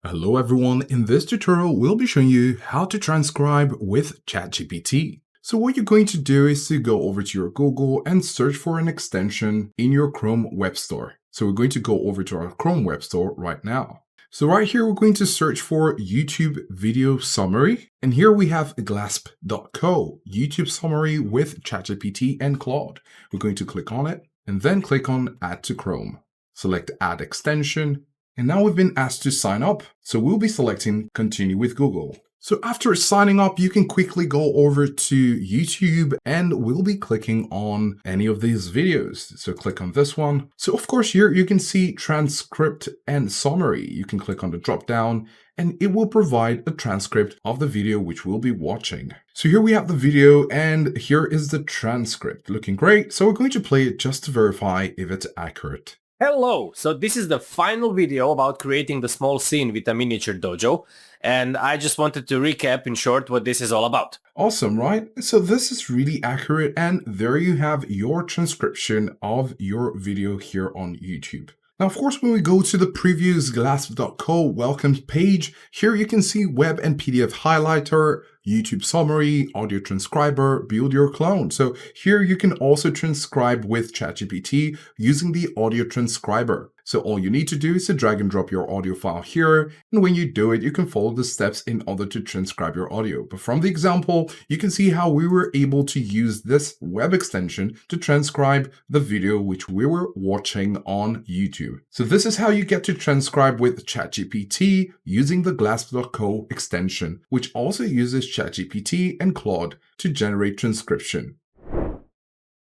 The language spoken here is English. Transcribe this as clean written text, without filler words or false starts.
Hello everyone, in this tutorial we'll be showing you how to transcribe with ChatGPT. So what you're going to do is to go over to your Google and search for an extension in your Chrome Web Store. So we're going to go over to our Chrome Web Store right now. So right here we're going to search for YouTube Video Summary, and here we have glasp.co, YouTube Summary with ChatGPT and Claude. We're going to click on it and then click on Add to Chrome. Select Add Extension. And now we've been asked to sign up, so we'll be selecting Continue with Google. So after signing up, you can quickly go over to YouTube and we'll be clicking on any of these videos. So click on this one. So of course here you can see transcript and summary. You can click on the drop down and it will provide a transcript of the video which we'll be watching. So here we have the video and here is the transcript, looking great. So we're going to play it just to verify if it's accurate. Hello! So this is the final video about creating the small scene with a miniature dojo, and I just wanted to recap in short what this is all about. Awesome, right? So this is really accurate, and there you have your transcription of your video here on YouTube. Now, of course, when we go to the previous glasp.co welcome page, here you can see web and PDF highlighter, YouTube summary, audio transcriber, build your clone. So here you can also transcribe with ChatGPT using the audio transcriber. So all you need to do is to drag and drop your audio file here. And when you do it, you can follow the steps in order to transcribe your audio. But from the example, you can see how we were able to use this web extension to transcribe the video which we were watching on YouTube. So this is how you get to transcribe with ChatGPT using the glasp.co extension, which also uses ChatGPT and Claude to generate transcription.